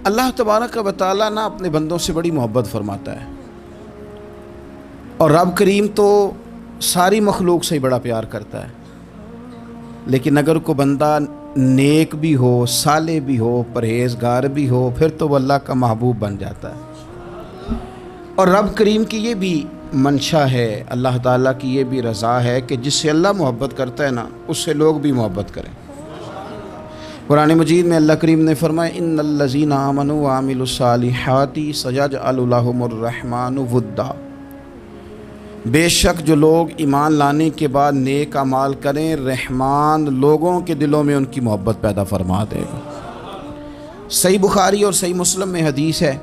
اللہ تبارک و تعالیٰ نا اپنے بندوں سے بڑی محبت فرماتا ہے، اور رب کریم تو ساری مخلوق سے ہی بڑا پیار کرتا ہے، لیکن اگر کوئی بندہ نیک بھی ہو، صالح بھی ہو، پرہیزگار بھی ہو، پھر تو وہ اللہ کا محبوب بن جاتا ہے۔ اور رب کریم کی یہ بھی منشا ہے، اللہ تعالیٰ کی یہ بھی رضا ہے کہ جس سے اللہ محبت کرتا ہے نا، اس سے لوگ بھی محبت کریں۔ قرآن مجید میں اللہ کریم نے فرمایا ان الذین آمنوا وعملوا الصالحات سیجعل لهم الرحمن ودا، بے شک جو لوگ ایمان لانے کے بعد نیک اعمال کریں، رحمان لوگوں کے دلوں میں ان کی محبت پیدا فرما دے گا۔ صحیح بخاری اور صحیح مسلم میں حدیث ہے،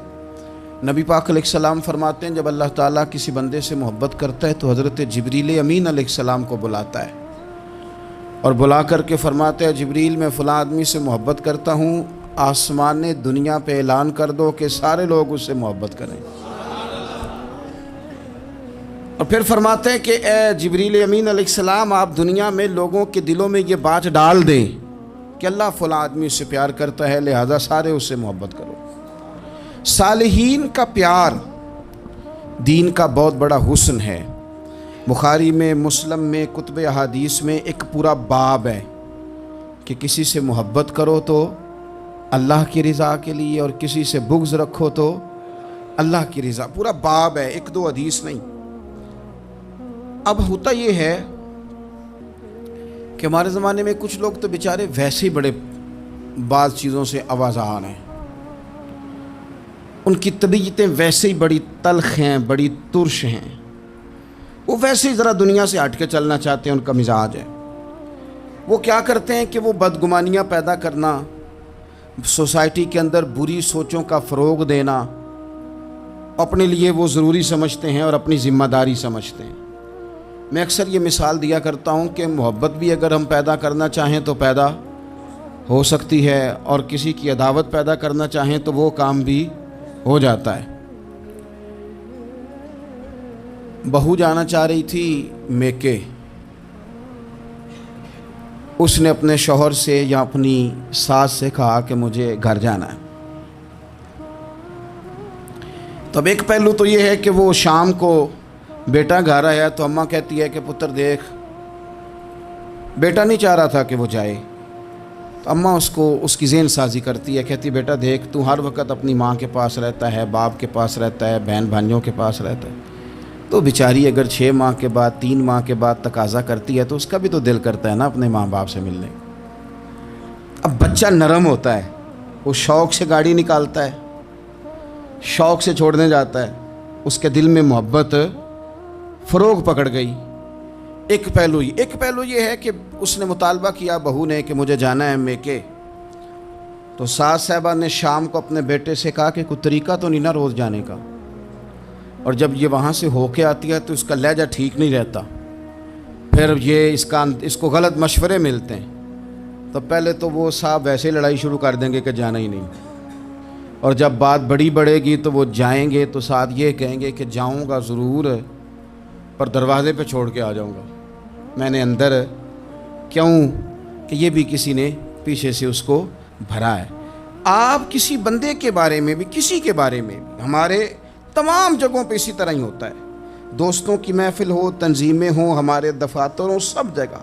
نبی پاک علیہ السلام فرماتے ہیں جب اللہ تعالیٰ کسی بندے سے محبت کرتا ہے تو حضرت جبریل امین علیہ السلام کو بلاتا ہے، اور بلا کر کے فرماتا ہے جبریل میں فلاں آدمی سے محبت کرتا ہوں، آسمان دنیا پہ اعلان کر دو کہ سارے لوگ اس سے محبت کریں۔ اور پھر فرماتے ہیں کہ اے جبریل امین علیہ السلام آپ دنیا میں لوگوں کے دلوں میں یہ بات ڈال دیں کہ اللہ فلاں آدمی اس سے پیار کرتا ہے، لہذا سارے اس سے محبت کرو۔ صالحین کا پیار دین کا بہت بڑا حسن ہے۔ بخاری میں، مسلم میں، کتب احادیث میں ایک پورا باب ہے کہ کسی سے محبت کرو تو اللہ کی رضا کے لیے، اور کسی سے بغض رکھو تو اللہ کی رضا، پورا باب ہے، ایک دو حدیث نہیں۔ اب ہوتا یہ ہے کہ ہمارے زمانے میں کچھ لوگ تو بیچارے ویسے ہی بڑے بعض چیزوں سے آوازان ہیں، ان کی طبیعتیں ویسے ہی بڑی تلخ ہیں، بڑی ترش ہیں، وہ ویسے ہی ذرا دنیا سے ہٹ کے چلنا چاہتے ہیں، ان کا مزاج ہے۔ وہ کیا کرتے ہیں کہ وہ بدگمانیاں پیدا کرنا، سوسائٹی کے اندر بری سوچوں کا فروغ دینا اپنے لیے وہ ضروری سمجھتے ہیں اور اپنی ذمہ داری سمجھتے ہیں۔ میں اکثر یہ مثال دیا کرتا ہوں کہ محبت بھی اگر ہم پیدا کرنا چاہیں تو پیدا ہو سکتی ہے، اور کسی کی عداوت پیدا کرنا چاہیں تو وہ کام بھی ہو جاتا ہے۔ بہو جانا چاہ رہی تھی میکے، اس نے اپنے شوہر سے یا اپنی ساس سے کہا کہ مجھے گھر جانا ہے۔ تو اب ایک پہلو تو یہ ہے کہ وہ شام کو بیٹا گھر آیا تو اماں کہتی ہے کہ پتر دیکھ، بیٹا نہیں چاہ رہا تھا کہ وہ جائے، تو اماں اس کی ذہن سازی کرتی ہے، کہتی بیٹا دیکھ تو ہر وقت اپنی ماں کے پاس رہتا ہے، باپ کے پاس رہتا ہے، بہن بھائیوں کے پاس رہتا ہے، تو بیچاری اگر 6 ماہ کے بعد 3 ماہ کے بعد تقاضا کرتی ہے تو اس کا بھی تو دل کرتا ہے نا اپنے ماں باپ سے ملنے۔ اب بچہ نرم ہوتا ہے، وہ شوق سے گاڑی نکالتا ہے، شوق سے چھوڑنے جاتا ہے، اس کے دل میں محبت فروغ پکڑ گئی۔ ایک پہلو یہ ہے کہ اس نے مطالبہ کیا بہو نے کہ مجھے جانا ہے میکے، تو ساس صاحبہ نے شام کو اپنے بیٹے سے کہا کہ کوئی طریقہ تو نہیں نا روز جانے کا، اور جب یہ وہاں سے ہو کے آتی ہے تو اس کا لہجہ ٹھیک نہیں رہتا، پھر یہ اس کو غلط مشورے ملتے ہیں، تو پہلے تو وہ صاحب ویسے لڑائی شروع کر دیں گے کہ جانا ہی نہیں، اور جب بات بڑھے گی تو وہ جائیں گے تو ساتھ یہ کہیں گے کہ جاؤں گا ضرور پر دروازے پہ چھوڑ کے آ جاؤں گا، میں نے اندر کیوں کہ یہ بھی کسی نے پیچھے سے اس کو بھرا ہے۔ آپ کسی بندے کے بارے میں بھی، کسی کے بارے میں بھی، ہمارے تمام جگہوں پہ اسی طرح ہی ہوتا ہے، دوستوں کی محفل ہو، تنظیمیں ہوں، ہمارے دفاتر ہوں، سب جگہ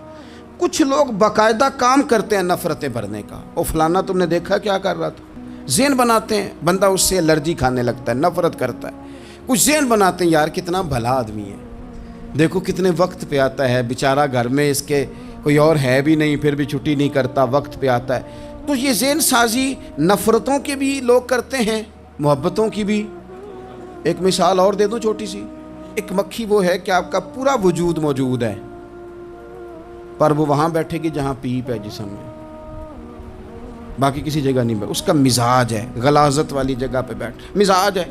کچھ لوگ باقاعدہ کام کرتے ہیں نفرتیں بھرنے کا، اور فلانا تم نے دیکھا کیا کر رہا تھا، ذہن بناتے ہیں، بندہ اس سے الرجی کھانے لگتا ہے، نفرت کرتا ہے، کچھ ذہن بناتے ہیں یار کتنا بھلا آدمی ہے، دیکھو کتنے وقت پہ آتا ہے، بیچارہ گھر میں اس کے کوئی اور ہے بھی نہیں، پھر بھی چھٹی نہیں کرتا، وقت پہ آتا ہے۔ تو یہ ذہن سازی نفرتوں کے بھی لوگ کرتے ہیں، محبتوں کی بھی۔ ایک مثال اور دے دوں چھوٹی سی، ایک مکھی وہ ہے کہ آپ کا پورا وجود موجود ہے، پر وہ وہاں بیٹھے گی جہاں پیپ ہے جسم میں، باقی کسی جگہ نہیں بیٹھے، اس کا مزاج ہے غلاظت والی جگہ پہ بیٹھ، مزاج ہے،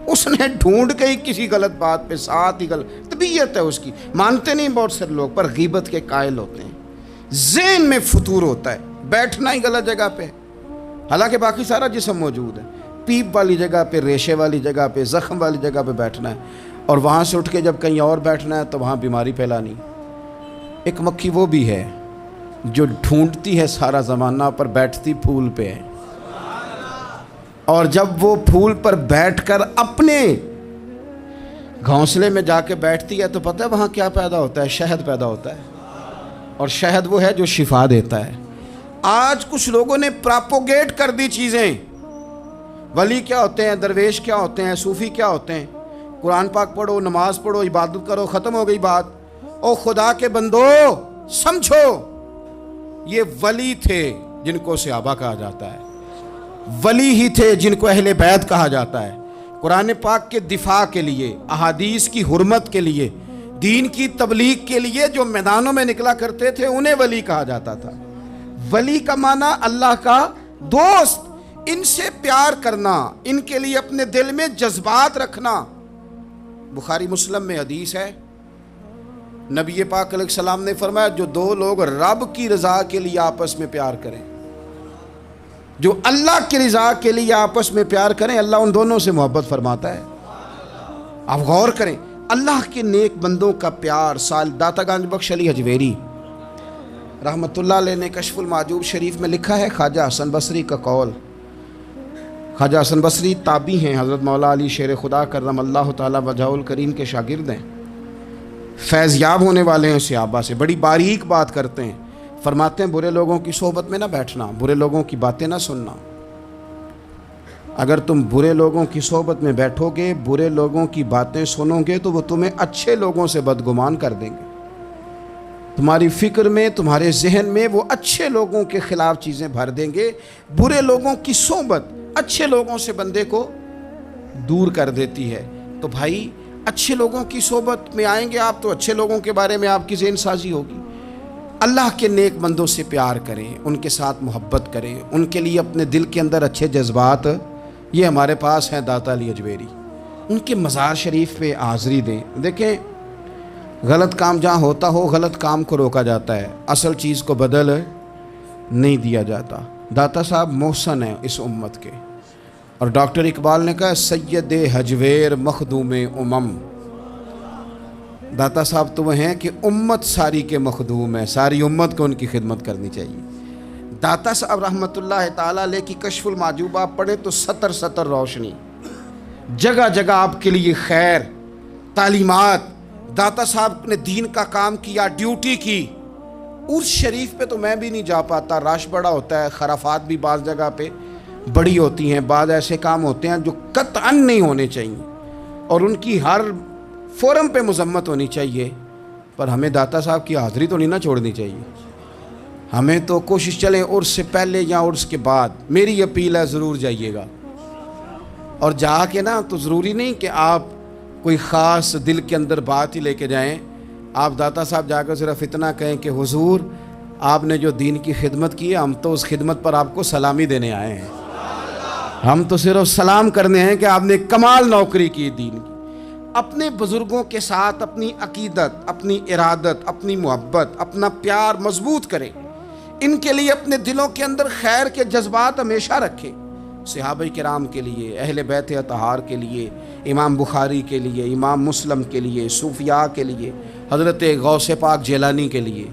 اس نے ڈھونڈ کے ہی کسی غلط بات پہ ساتھ ہی غلط طبیعت ہے اس کی، مانتے نہیں بہت سے لوگ، پر غیبت کے قائل ہوتے ہیں، ذہن میں فطور ہوتا ہے، بیٹھنا ہی غلط جگہ پہ، حالانکہ باقی سارا جسم موجود ہے، پیپ والی جگہ پہ، ریشے والی جگہ پہ، زخم والی جگہ پہ بیٹھنا ہے، اور وہاں سے اٹھ کے جب کہیں اور بیٹھنا ہے تو وہاں بیماری پھیلانی۔ ایک مکھی وہ بھی ہے جو ڈھونڈتی ہے سارا زمانہ پر بیٹھتی پھول پہ ہے، اور جب وہ پھول پر بیٹھ کر اپنے گھونسلے میں جا کے بیٹھتی ہے تو پتہ ہے وہاں کیا پیدا ہوتا ہے؟ شہد پیدا ہوتا ہے، اور شہد وہ ہے جو شفا دیتا ہے۔ آج کچھ لوگوں نے پراپوگیٹ کر دی چیزیں، ولی کیا ہوتے ہیں، درویش کیا ہوتے ہیں، صوفی کیا ہوتے ہیں، قرآن پاک پڑھو، نماز پڑھو، عبادت کرو، ختم ہو گئی بات۔ او خدا کے بندو سمجھو، یہ ولی تھے جن کو صحابہ کہا جاتا ہے، ولی ہی تھے جن کو اہل بیت کہا جاتا ہے۔ قرآن پاک کے دفاع کے لیے، احادیث کی حرمت کے لیے، دین کی تبلیغ کے لیے جو میدانوں میں نکلا کرتے تھے انہیں ولی کہا جاتا تھا۔ ولی کا معنی اللہ کا دوست، ان سے پیار کرنا، ان کے لیے اپنے دل میں جذبات رکھنا۔ بخاری مسلم میں حدیث ہے، نبی پاک علیہ السلام نے فرمایا جو دو لوگ رب کی رضا کے لیے آپس میں پیار کریں، جو اللہ کی رضا کے لیے آپس میں پیار کریں، اللہ ان دونوں سے محبت فرماتا ہے۔ آپ غور کریں، اللہ کے نیک بندوں کا پیار۔ داتا گنج بخش علی حجویری رحمت اللہ علیہ نے کشف المعجوب شریف میں لکھا ہے، خواجہ حسن بصری کا قول۔ خواجہ حسن بصری تابعی ہیں، حضرت مولا علی شیر خدا کرم اللہ تعالی وجہہ الکریم کے شاگرد ہیں، فیض یاب ہونے والے ہیں صحابہ سے، بڑی باریک بات کرتے ہیں۔ فرماتے ہیں برے لوگوں کی صحبت میں نہ بیٹھنا، برے لوگوں کی باتیں نہ سننا۔ اگر تم برے لوگوں کی صحبت میں بیٹھو گے، برے لوگوں کی باتیں سنو گے تو وہ تمہیں اچھے لوگوں سے بدگمان کر دیں گے۔ تمہاری فکر میں، تمہارے ذہن میں وہ اچھے لوگوں کے خلاف چیزیں بھر دیں گے۔ برے لوگوں کی صحبت اچھے لوگوں سے بندے کو دور کر دیتی ہے۔ تو بھائی اچھے لوگوں کی صحبت میں آئیں گے آپ تو اچھے لوگوں کے بارے میں آپ کی ذہن سازی ہوگی۔ اللہ کے نیک بندوں سے پیار کریں، ان کے ساتھ محبت کریں، ان کے لیے اپنے دل کے اندر اچھے جذبات، یہ ہمارے پاس ہیں داتا علی اجویری، ان کے مزار شریف پہ حاضری دیں۔ دیکھیں غلط کام جہاں ہوتا ہو، غلط کام کو روکا جاتا ہے، اصل چیز کو بدل نہیں دیا جاتا۔ داتا صاحب محسن ہیں اس امت کے، اور ڈاکٹر اقبال نے کہا سید حجویر مخدوم امم۔ داتا صاحب تو وہ ہیں کہ امت ساری کے مخدوم ہیں، ساری امت کو ان کی خدمت کرنی چاہیے۔ داتا صاحب رحمۃ اللہ تعالیٰ علیہ کی کشف المعجوب آپ پڑھیں تو سطر سطر روشنی، جگہ جگہ آپ کے لیے خیر، تعلیمات۔ داتا صاحب نے دین کا کام کیا، ڈیوٹی کی۔ عرس شریف پہ تو میں بھی نہیں جا پاتا، رش بڑا ہوتا ہے، خرافات بھی بعض جگہ پہ بڑی ہوتی ہیں، بعض ایسے کام ہوتے ہیں جو قطعاً نہیں ہونے چاہیے اور ان کی ہر فورم پہ مذمت ہونی چاہیے، پر ہمیں داتا صاحب کی حاضری تو نہیں نہ چھوڑنی چاہیے۔ ہمیں تو کوشش چلیں عرس سے پہلے یا عرس کے بعد، میری اپیل ہے ضرور جائیے گا، اور جا کے نا تو ضروری نہیں کہ آپ کوئی خاص دل کے اندر بات ہی لے کے جائیں۔ آپ داتا صاحب جا کر صرف اتنا کہیں کہ حضور آپ نے جو دین کی خدمت کی ہے، ہم تو اس خدمت پر آپ کو سلامی دینے آئے ہیں، ہم تو صرف سلام کرنے ہیں کہ آپ نے کمال نوکری کی دین کی۔ اپنے بزرگوں کے ساتھ اپنی عقیدت، اپنی ارادت، اپنی محبت، اپنا پیار مضبوط کریں، ان کے لیے اپنے دلوں کے اندر خیر کے جذبات ہمیشہ رکھیں۔ صحابہ کرام کے لیے، اہل بیت اطہار کے لیے، امام بخاری کے لیے، امام مسلم کے لیے، صوفیاء کے لیے، حضرت غوث پاک جیلانی کے لیے،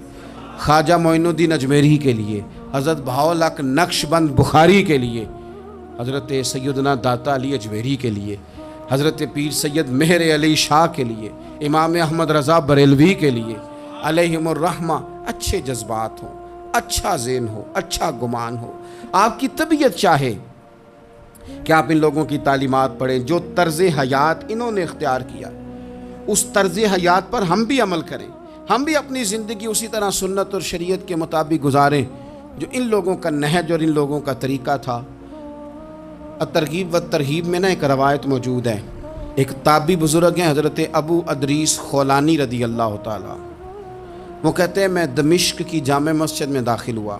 خواجہ معین الدین اجمیری کے لیے، حضرت بہاءالحق نقش بند بخاری کے لیے، حضرت سیدنا داتا علی اجمیری کے لیے، حضرت پیر سید مہر علی شاہ کے لیے، امام احمد رضا بریلوی کے لیے، علیہم الرحمہ، اچھے جذبات ہوں، اچھا ذہن ہو، اچھا گمان ہو، آپ کی طبیعت چاہے کہ آپ ان لوگوں کی تعلیمات پڑھیں، جو طرز حیات انہوں نے اختیار کیا، اس طرز حیات پر ہم بھی عمل کریں، ہم بھی اپنی زندگی اسی طرح سنت اور شریعت کے مطابق گزاریں جو ان لوگوں کا نہج اور ان لوگوں کا طریقہ تھا۔ الترغیب و ترہیب میں نا ایک روایت موجود ہے، ایک تابعی بزرگ ہیں حضرت ابو ادریس خولانی رضی اللہ تعالیٰ، وہ کہتے ہیں میں دمشق کی جامع مسجد میں داخل ہوا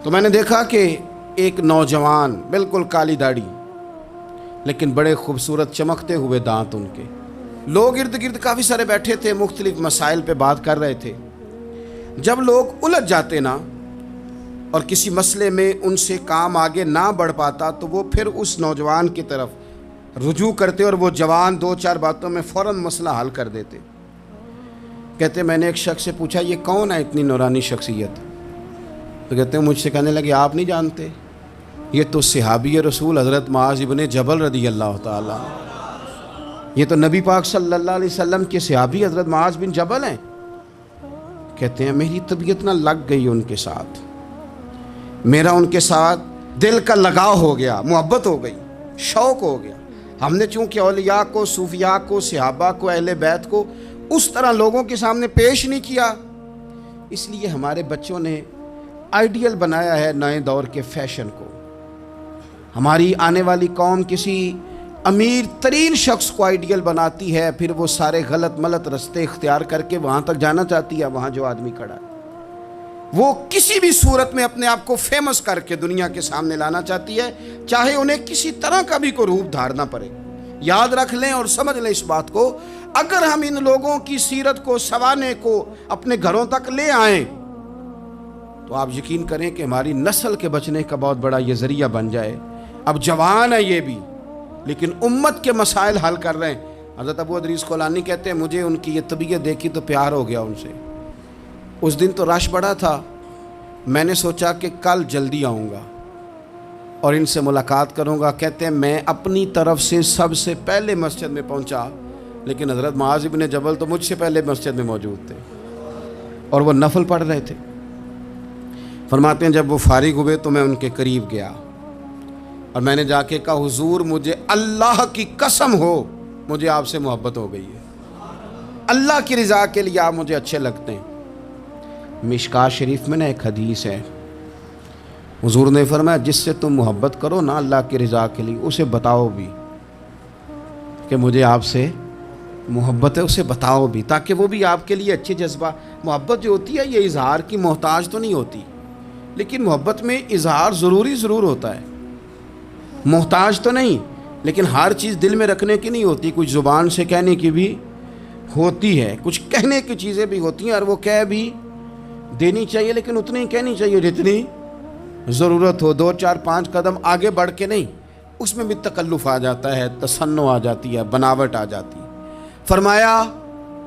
تو میں نے دیکھا کہ ایک نوجوان، بالکل کالی داڑھی لیکن بڑے خوبصورت چمکتے ہوئے دانت ان کے، لوگ ارد گرد کافی سارے بیٹھے تھے، مختلف مسائل پہ بات کر رہے تھے۔ جب لوگ الجھ جاتے نا اور کسی مسئلے میں ان سے کام آگے نہ بڑھ پاتا تو وہ پھر اس نوجوان کی طرف رجوع کرتے اور وہ جوان دو چار باتوں میں فوراً مسئلہ حل کر دیتے۔ کہتے میں نے ایک شخص سے پوچھا یہ کون ہے اتنی نورانی شخصیت؟ تو کہتے ہیں مجھ سے کہنے لگے آپ نہیں جانتے؟ یہ تو صحابی رسول حضرت معاذ ابن جبل رضی اللہ تعالیٰ، یہ تو نبی پاک صلی اللہ علیہ وسلم کے صحابی حضرت معاذ بن جبل ہیں۔ کہتے ہیں میری طبیعت نہ لگ گئی ان کے ساتھ، میرا ان کے ساتھ دل کا لگاؤ ہو گیا، محبت ہو گئی، شوق ہو گیا۔ ہم نے چونکہ اولیاء کو، صوفیاء کو، صحابہ کو، اہل بیت کو اس طرح لوگوں کے سامنے پیش نہیں کیا، اس لیے ہمارے بچوں نے آئیڈیل بنایا ہے نئے دور کے فیشن کو۔ ہماری آنے والی قوم کسی امیر ترین شخص کو آئیڈیل بناتی ہے، پھر وہ سارے غلط ملت رستے اختیار کر کے وہاں تک جانا چاہتی ہے۔ وہاں جو آدمی کھڑا ہے وہ کسی بھی صورت میں اپنے آپ کو فیمس کر کے دنیا کے سامنے لانا چاہتی ہے، چاہے انہیں کسی طرح کا بھی کوئی روپ دھارنا پڑے۔ یاد رکھ لیں اور سمجھ لیں اس بات کو، اگر ہم ان لوگوں کی سیرت کو، سوانے کو اپنے گھروں تک لے آئیں تو آپ یقین کریں کہ ہماری نسل کے بچنے کا بہت بڑا یہ ذریعہ بن جائے۔ اب جوان ہے یہ بھی، لیکن امت کے مسائل حل کر رہے ہیں۔ حضرت ابو ادریس کولانی کہتے ہیں مجھے ان کی یہ طبیعت دیکھی تو پیار ہو گیا ان سے۔ اس دن تو رش بڑا تھا، میں نے سوچا کہ کل جلدی آؤں گا اور ان سے ملاقات کروں گا۔ کہتے ہیں میں اپنی طرف سے سب سے پہلے مسجد میں پہنچا، لیکن حضرت معاذ ابن جبل تو مجھ سے پہلے مسجد میں موجود تھے اور وہ نفل پڑھ رہے تھے۔ فرماتے ہیں جب وہ فارغ ہوئے تو میں ان کے قریب گیا اور میں نے جا کے کہا حضور مجھے اللہ کی قسم ہو مجھے آپ سے محبت ہو گئی ہے، اللہ کی رضا کے لیے آپ مجھے اچھے لگتے ہیں۔ مشکات شریف میں نا ایک حدیث ہے، حضور نے فرمایا جس سے تم محبت کرو نا اللہ کی رضا کے لیے، اسے بتاؤ بھی کہ مجھے آپ سے محبت ہے، اسے بتاؤ بھی، تاکہ وہ بھی آپ کے لیے اچھے جذبہ۔ محبت جو ہوتی ہے یہ اظہار کی محتاج تو نہیں ہوتی، لیکن محبت میں اظہار ضرور ہوتا ہے، محتاج تو نہیں، لیکن ہر چیز دل میں رکھنے کی نہیں ہوتی، کچھ زبان سے کہنے کی بھی ہوتی ہے، کچھ کہنے کی چیزیں بھی ہوتی ہیں، اور وہ کہہ بھی دینی چاہیے، لیکن اتنی ہی کہنی چاہیے جتنی ضرورت ہو، 2 4 5 قدم آگے بڑھ کے نہیں۔ اس میں بھی تکلف آ جاتا ہے، تصنع آ جاتی ہے، بناوٹ آ جاتی ہے۔ فرمایا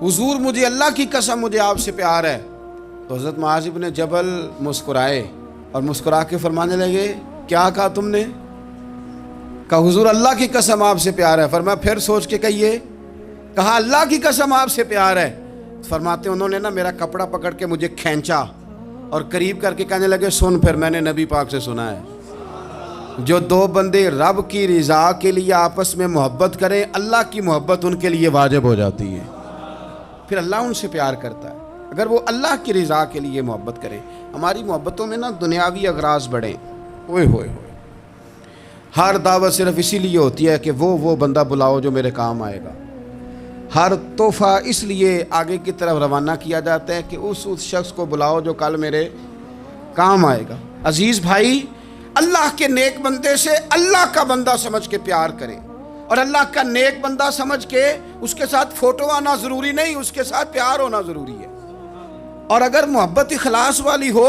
حضور مجھے اللہ کی قسم مجھے آپ سے پیار ہے۔ تو حضرت معاذ بن جبل مسکرائے اور مسکرا کے فرمانے لگے کیا کہا تم نے؟ کہا حضور اللہ کی قسم آپ سے پیار ہے۔ فرمایا پھر سوچ کے کہیے۔ کہا اللہ کی قسم آپ سے پیار ہے۔ فرماتے انہوں نے نا میرا کپڑا پکڑ کے مجھے کھینچا اور قریب کر کے کہنے لگے سن پھر میں نے نبی پاک سے سنا ہے جو 2 بندے رب کی رضا کے لیے آپس میں محبت کریں اللہ کی محبت ان کے لیے واجب ہو جاتی ہے، پھر اللہ ان سے پیار کرتا ہے اگر وہ اللہ کی رضا کے لیے محبت کریں۔ ہماری محبتوں میں نا دنیاوی اغراض بڑھیں، ہوئے ہر دعوت صرف اسی لیے ہوتی ہے کہ وہ بندہ بلاؤ جو میرے کام آئے گا، ہر تحفہ اس لیے آگے کی طرف روانہ کیا جاتا ہے کہ اس شخص کو بلاؤ جو کل میرے کام آئے گا۔ عزیز بھائی اللہ کے نیک بندے سے اللہ کا بندہ سمجھ کے پیار کریں، اور اللہ کا نیک بندہ سمجھ کے اس کے ساتھ فوٹو آنا ضروری نہیں، اس کے ساتھ پیار ہونا ضروری ہے۔ اور اگر محبت اخلاص والی ہو،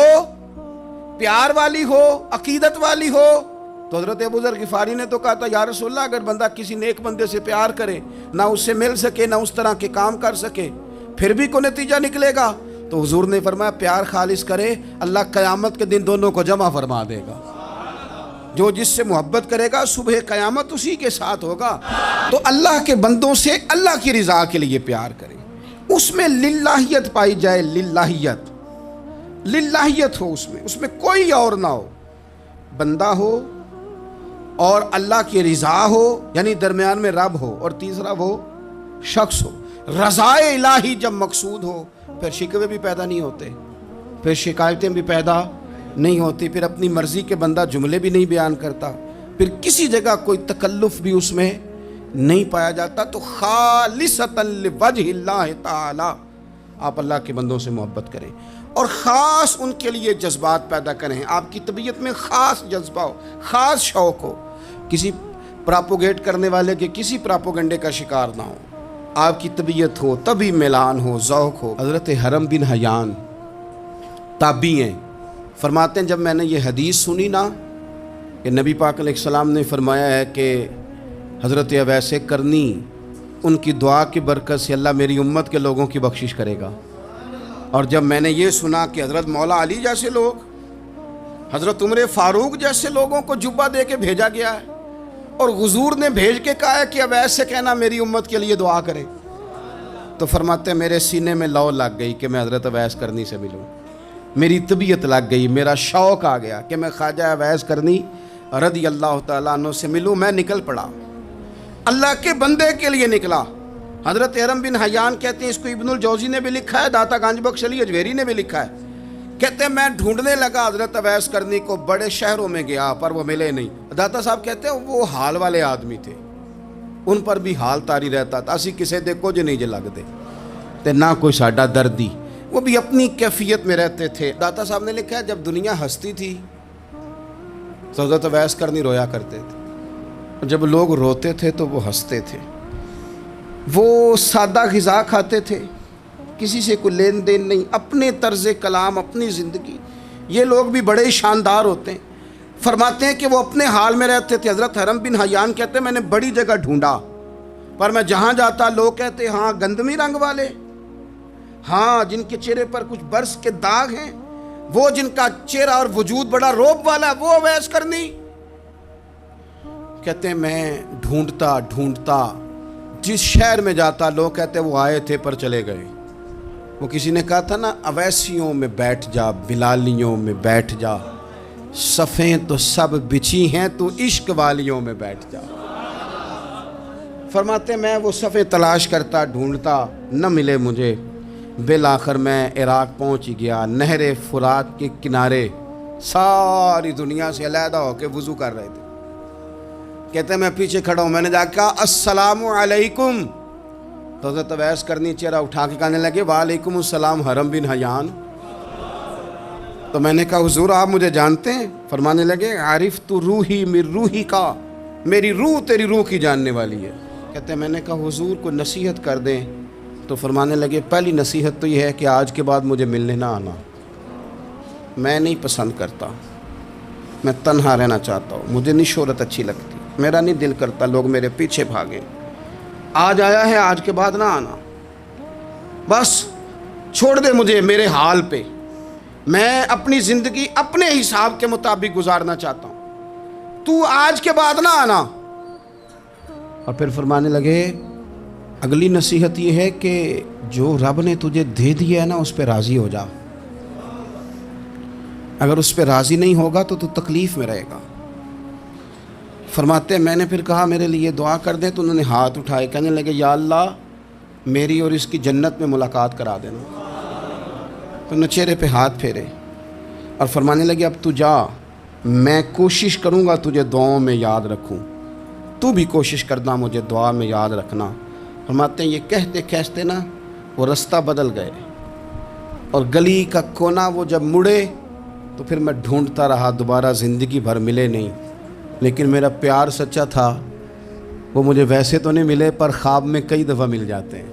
پیار والی ہو، عقیدت والی ہو، تو حضرت ابو ذر غفاری نے تو کہا تھا یا رسول اللہ اگر بندہ کسی نیک بندے سے پیار کرے نہ اس سے مل سکے نہ اس طرح کے کام کر سکے پھر بھی کوئی نتیجہ نکلے گا، تو حضور نے فرمایا پیار خالص کرے اللہ قیامت کے دن دونوں کو جمع فرما دے گا۔ جو جس سے محبت کرے گا صبح قیامت اسی کے ساتھ ہوگا۔ تو اللہ کے بندوں سے اللہ کی رضا کے لیے پیار کرے، اس میں للہیت پائی جائے، للہیت ہو، اس میں کوئی اور نہ ہو، بندہ ہو اور اللہ کی رضا ہو، یعنی درمیان میں رب ہو، اور تیسرا وہ شخص ہو۔ رضا الہی جب مقصود ہو پھر شکوے بھی پیدا نہیں ہوتے، پھر شکایتیں بھی پیدا نہیں ہوتی، پھر اپنی مرضی کے بندہ جملے بھی نہیں بیان کرتا، پھر کسی جگہ کوئی تکلف بھی اس میں نہیں پایا جاتا۔ تو خالصۃ لوجہ اللہ تعالی آپ اللہ کے بندوں سے محبت کریں اور خاص ان کے لیے جذبات پیدا کریں، آپ کی طبیعت میں خاص جذبہ ہو، خاص شوق ہو، کسی پراپوگیٹ کرنے والے کے کسی پراپوگنڈے کا شکار نہ ہو، آپ کی طبیعت ہو، طبی میلان ہو، ذوق ہو۔ حضرت حرم بن حیان تابعی ہیں، فرماتے ہیں جب میں نے یہ حدیث سنی نا کہ نبی پاک علیہ السلام نے فرمایا ہے کہ حضرت اویس کرنی ان کی دعا کی برکت سے اللہ میری امت کے لوگوں کی بخشش کرے گا، اور جب میں نے یہ سنا کہ حضرت مولا علی جیسے لوگ حضرت عمر فاروق جیسے لوگوں کو جبہ دے کے بھیجا گیا ہے، اور حضور نے بھیج کے کہا ہے کہ اب ایسے کہنا میری امت کے لیے دعا کرے. تو فرماتے ہیں میرے سینے میں لو لگ گئی کہ میں حضرت اویس کرنی سے ملوں. میری طبیعت لگ گئی، میرا شوق آ گیا کہ میں خواجہ اویس کرنی رضی اللہ تعالیٰ عنہ سے ملوں. میں نکل پڑا، اللہ کے بندے کے لیے نکلا. حضرت ارم بن حیان کہتے ہیں، اس کو ابن الجوزی نے بھی لکھا ہے، داتا گنج بخش علی اجویری نے بھی لکھا ہے. کہتے ہیں میں ڈھونڈنے لگا حضرت اویس کرنی کو، بڑے شہروں میں گیا پر وہ ملے نہیں. داتا صاحب کہتے ہیں وہ حال والے آدمی تھے، ان پر بھی حال تاری رہتا تھا. اسی کسے دے کچھ نہیں جے لگ دے تے نہ کوئی ساڈا دردی، وہ بھی اپنی کیفیت میں رہتے تھے. داتا صاحب نے لکھا ہے جب دنیا ہستی تھی تو حضرت اویس کرنی رویا کرتے تھے، جب لوگ روتے تھے تو وہ ہنستے تھے. وہ سادہ غذا کھاتے تھے، کسی سے کوئی لین دین نہیں، اپنے طرز کلام، اپنی زندگی. یہ لوگ بھی بڑے شاندار ہوتے ہیں. فرماتے ہیں کہ وہ اپنے حال میں رہتے تھے. حضرت حرم بن حیان کہتے ہیں میں نے بڑی جگہ ڈھونڈا، پر میں جہاں جاتا لوگ کہتے ہاں گندمی رنگ والے، ہاں جن کے چہرے پر کچھ برس کے داغ ہیں، وہ جن کا چہرہ اور وجود بڑا روب والا ہے، وہ اویس کرنی. کہتے ہیں میں ڈھونڈتا جس شہر میں جاتا لوگ کہتے وہ آئے تھے پر چلے گئے. وہ کسی نے کہا تھا نا، اویسیوں میں بیٹھ جا، بلالیوں میں بیٹھ جا، صفیں تو سب بچھی ہیں، تو عشق والیوں میں بیٹھ جا. فرماتے میں وہ صفیں تلاش کرتا ڈھونڈتا، نہ ملے مجھے. بالآخر میں عراق پہنچ گیا. نہر فرات کے کنارے ساری دنیا سے علیحدہ ہو کے وضو کر رہے تھے. کہتے ہیں میں پیچھے کھڑا ہوں، میں نے جا کے کہا السلام علیکم. تو حضرت اویس کرنی چہرہ اٹھا کے کہنے لگے وعلیکم السلام حرم بن حیان. تو میں نے کہا حضور آپ مجھے جانتے ہیں؟ فرمانے لگے عارف تو روحی من روحی کا، میری روح تیری روح کی جاننے والی ہے. کہتے ہیں میں نے کہا حضور کو نصیحت کر دیں. تو فرمانے لگے پہلی نصیحت تو یہ ہے کہ آج کے بعد مجھے ملنے نہ آنا، میں نہیں پسند کرتا، میں تنہا رہنا چاہتا ہوں، مجھے نہیں شہرت اچھی لگتی، میرا نہیں دل کرتا لوگ میرے پیچھے بھاگیں. آج آیا ہے، آج کے بعد نہ آنا، بس چھوڑ دے مجھے میرے حال پہ، میں اپنی زندگی اپنے حساب کے مطابق گزارنا چاہتا ہوں، تو آج کے بعد نہ آنا. اور پھر فرمانے لگے اگلی نصیحت یہ ہے کہ جو رب نے تجھے دے دیا ہے نا اس پہ راضی ہو جا، اگر اس پہ راضی نہیں ہوگا تو تکلیف میں رہے گا. فرماتے ہیں میں نے پھر کہا میرے لیے دعا کر دیں. تو انہوں نے ہاتھ اٹھائے، کہنے لگے یا اللہ میری اور اس کی جنت میں ملاقات کرا دینا. تو انہوں نے چہرے پہ ہاتھ پھیرے اور فرمانے لگے اب تو جا، میں کوشش کروں گا تجھے دعاؤں میں یاد رکھوں، تو بھی کوشش کرنا مجھے دعا میں یاد رکھنا. فرماتے ہیں یہ کہتے کہتے نا وہ رستہ بدل گئے، اور گلی کا کونا وہ جب مڑے تو پھر میں ڈھونڈتا رہا، دوبارہ زندگی بھر ملے نہیں. لیکن میرا پیار سچا تھا، وہ مجھے ویسے تو نہیں ملے پر خواب میں کئی دفعہ مل جاتے ہیں.